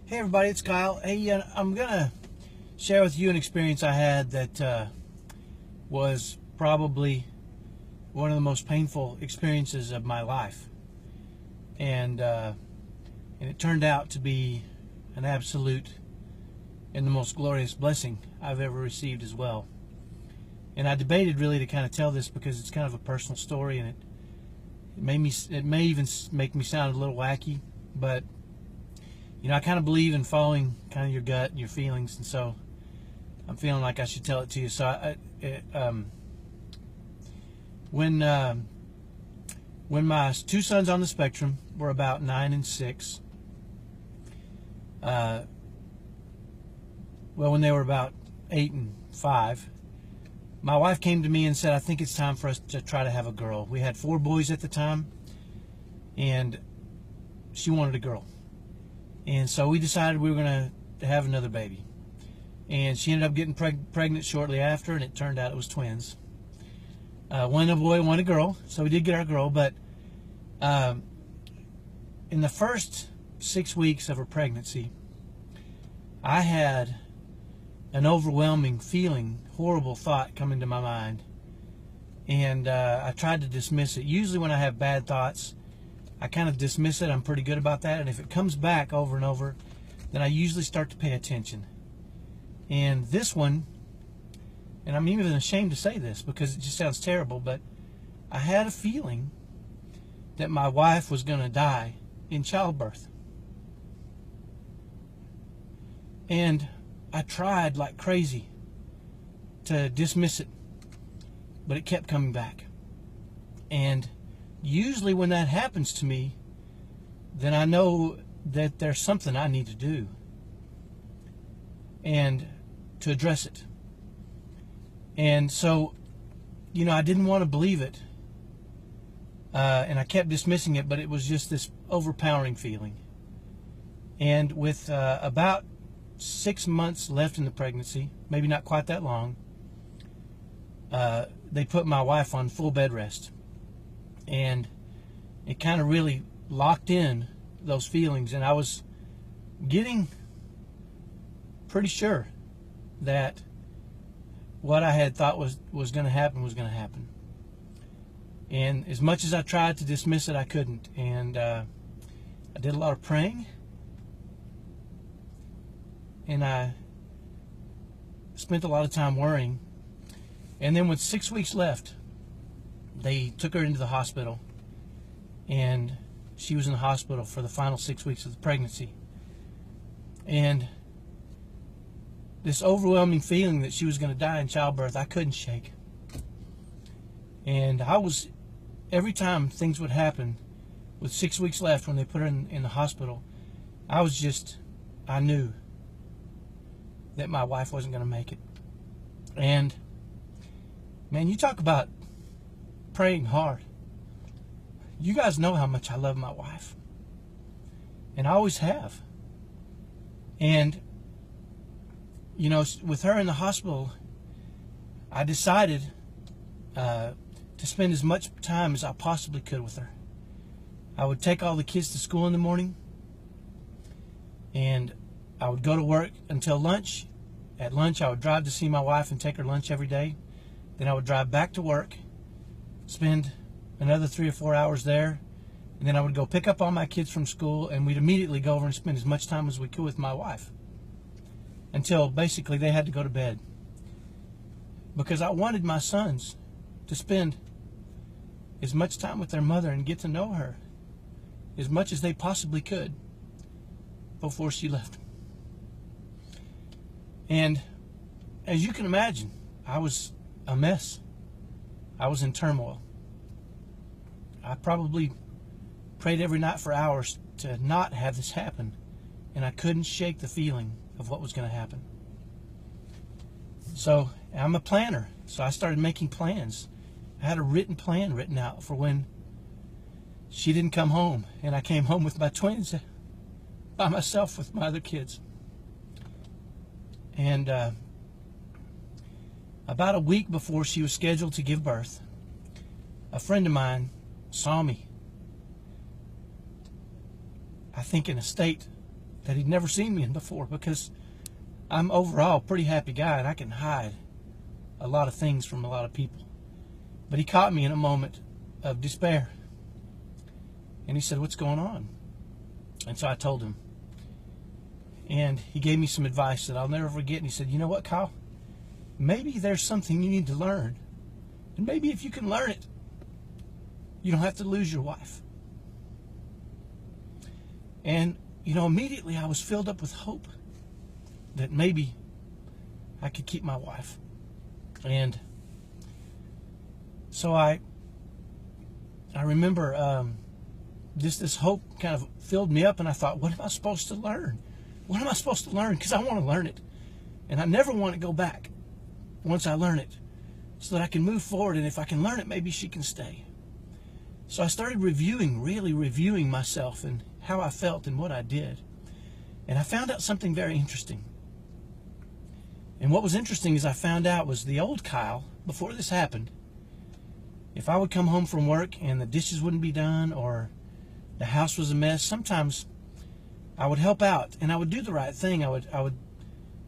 Hey everybody, it's Kyle. Hey, I'm gonna share with you an experience I had that was probably one of the most painful experiences of my life, and it turned out to be an absolute and the most glorious blessing I've ever received as well. And I debated really to kind of tell this because it's kind of a personal story, and it may even make me sound a little wacky, but I kind of believe in following kind of your gut and your feelings, and so I'm feeling like I should tell it to you. So when my two sons on the spectrum were about 9 and 6, when they were about 8 and 5, my wife came to me and said, "I think it's time for us to try to have a girl." We had 4 boys at the time, and she wanted a girl. And so we decided we were going to have another baby. And she ended up getting pregnant shortly after, and it turned out it was twins. One a boy, one a girl. So we did get our girl, but in the first 6 weeks of her pregnancy, I had an overwhelming feeling, horrible thought come into my mind. And I tried to dismiss it. Usually when I have bad thoughts, I kind of dismiss it. I'm pretty good about that. And if it comes back over and over, then I usually start to pay attention. And this one, and I'm even ashamed to say this because it just sounds terrible, but I had a feeling that my wife was going to die in childbirth. And I tried like crazy to dismiss it, but it kept coming back. And usually when that happens to me, then I know that there's something I need to do and to address it. And so, I didn't want to believe it, and I kept dismissing it, but it was just this overpowering feeling. And with about 6 months left in the pregnancy, maybe not quite that long, they put my wife on full bed rest. And it kind of really locked in those feelings, and I was getting pretty sure that what I had thought was going to happen was going to happen. And as much as I tried to dismiss it, I couldn't. And I did a lot of praying, and I spent a lot of time worrying. And then with 6 weeks left, they took her into the hospital, and she was in the hospital for the final 6 weeks of the pregnancy. And this overwhelming feeling that she was going to die in childbirth, I couldn't shake. And every time things would happen, with 6 weeks left when they put her in the hospital, I knew that my wife wasn't going to make it. And man, you talk about praying hard. You guys know how much I love my wife, and I always have. And with her in the hospital, I decided to spend as much time as I possibly could with her. I would take all the kids to school in the morning, and I would go to work until lunch. At lunch, I would drive to see my wife and take her lunch every day. Then I would drive back to work, spend another 3 or 4 hours there, and then I would go pick up all my kids from school, and we'd immediately go over and spend as much time as we could with my wife until basically they had to go to bed, because I wanted my sons to spend as much time with their mother and get to know her as much as they possibly could before she left. And as you can imagine, I was a mess. I was in turmoil. I probably prayed every night for hours to not have this happen, and I couldn't shake the feeling of what was going to happen. So I'm a planner, so I started making plans. I had a written plan written out for when she didn't come home, and I came home with my twins by myself with my other kids. And about a week before she was scheduled to give birth, a friend of mine saw me, I think in a state that he'd never seen me in before, because I'm overall a pretty happy guy and I can hide a lot of things from a lot of people. But he caught me in a moment of despair. And he said, "What's going on?" And so I told him. And he gave me some advice that I'll never forget. And he said, "You know what, Kyle? Maybe there's something you need to learn. And maybe if you can learn it, you don't have to lose your wife." And, immediately I was filled up with hope that maybe I could keep my wife. And so I remember this hope kind of filled me up, and I thought, what am I supposed to learn? What am I supposed to learn? Because I want to learn it. And I never want to go back once I learn it, so that I can move forward, and if I can learn it, maybe she can stay. So I started really reviewing myself and how I felt and what I did. And I found out something very interesting. And what was interesting is I found out was the old Kyle, before this happened, if I would come home from work and the dishes wouldn't be done or the house was a mess, sometimes I would help out and I would do the right thing. I would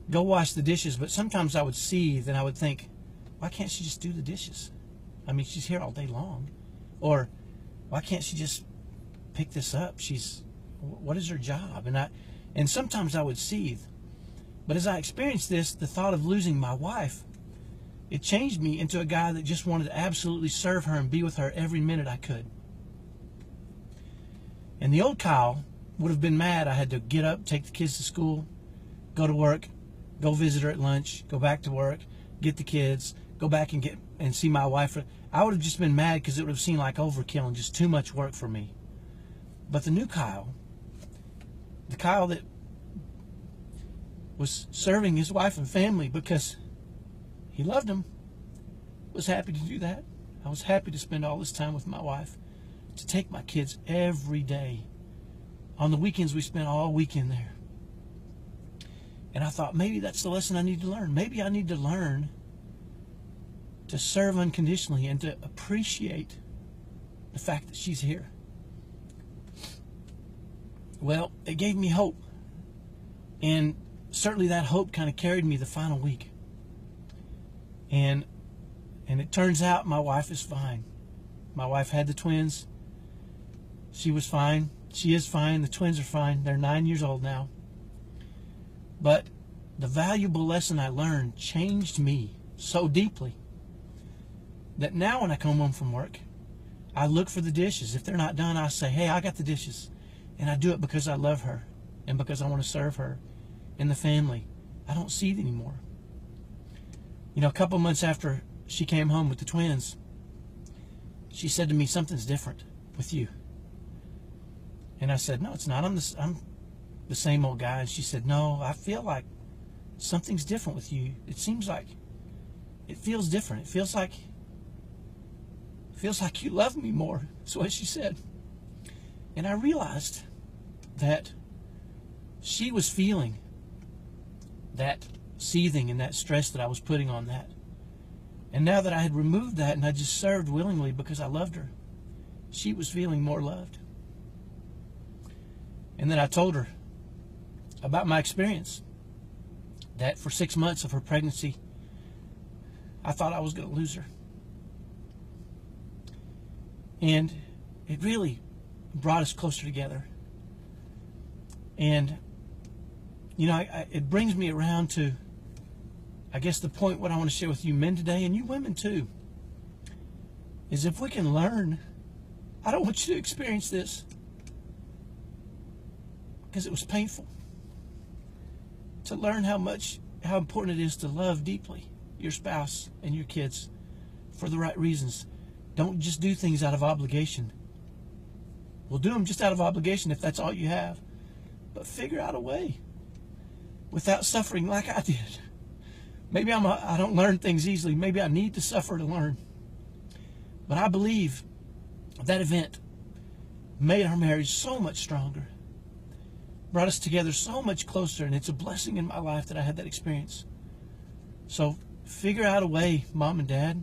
go wash the dishes, but sometimes I would seethe and I would think, why can't she just do the dishes? I mean, she's here all day long. Or why can't she just pick this up? What is her job? And sometimes I would seethe. But as I experienced this, the thought of losing my wife, it changed me into a guy that just wanted to absolutely serve her and be with her every minute I could. And the old Kyle would have been mad I had to get up, take the kids to school, go to work, go visit her at lunch, go back to work, get the kids, go back and see my wife. I would have just been mad because it would have seemed like overkill and just too much work for me. But the new Kyle, the Kyle that was serving his wife and family because he loved them, was happy to do that. I was happy to spend all this time with my wife, to take my kids every day. On the weekends, we spent all weekend there. And I thought, maybe that's the lesson I need to learn. Maybe I need to learn to serve unconditionally and to appreciate the fact that she's here. Well, it gave me hope. And certainly that hope kind of carried me the final week. And it turns out my wife is fine. My wife had the twins. She was fine. She is fine. The twins are fine. They're 9 years old now. But the valuable lesson I learned changed me so deeply that now when I come home from work, I look for the dishes. If they're not done, I say, "Hey, I got the dishes." And I do it because I love her and because I want to serve her and the family. I don't see it anymore. A couple months after she came home with the twins, she said to me, "Something's different with you." And I said, "No, it's not. I'm the same old guy." And she said, "No, I feel like something's different with you. It seems like it feels different. It feels like you love me more." That's what she said. And I realized that she was feeling that seething and that stress that I was putting on that. And now that I had removed that and I just served willingly because I loved her, she was feeling more loved. And then I told her about my experience, that for 6 months of her pregnancy, I thought I was going to lose her. And it really brought us closer together. And, it brings me around to, I guess, the point what I want to share with you men today, and you women too, is if we can learn, I don't want you to experience this because it was painful, to learn how important it is to love deeply your spouse and your kids for the right reasons. Don't just do things out of obligation. We'll do them just out of obligation if that's all you have. But figure out a way without suffering like I did. Maybe I don't learn things easily. Maybe I need to suffer to learn. But I believe that event made our marriage so much stronger, brought us together so much closer, and it's a blessing in my life that I had that experience. So figure out a way, Mom and Dad,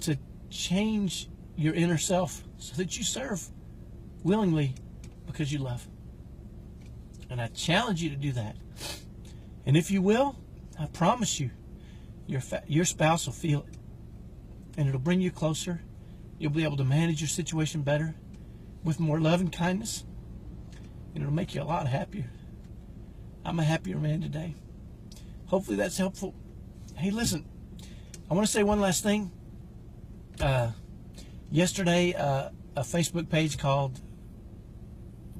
to change your inner self so that you serve willingly because you love. And I challenge you to do that. And if you will, I promise you, your spouse will feel it. And it'll bring you closer. You'll be able to manage your situation better with more love and kindness. And it'll make you a lot happier. I'm a happier man today. Hopefully that's helpful. Hey, listen, I want to say one last thing. Yesterday, a Facebook page called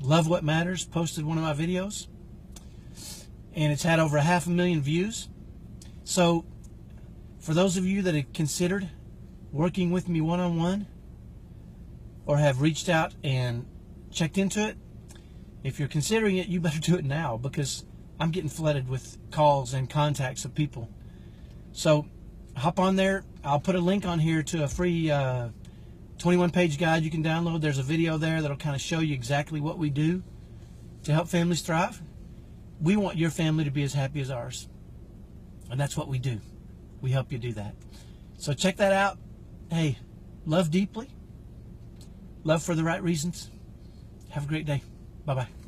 Love What Matters posted one of my videos. And it's had over 500,000 views. So, for those of you that have considered working with me one-on-one or have reached out and checked into it, if you're considering it, you better do it now, because I'm getting flooded with calls and contacts of people. So hop on there. I'll put a link on here to a free 21-page guide you can download. There's a video there that'll kind of show you exactly what we do to help families thrive. We want your family to be as happy as ours. And that's what we do. We help you do that. So check that out. Hey, love deeply. Love for the right reasons. Have a great day. Bye-bye.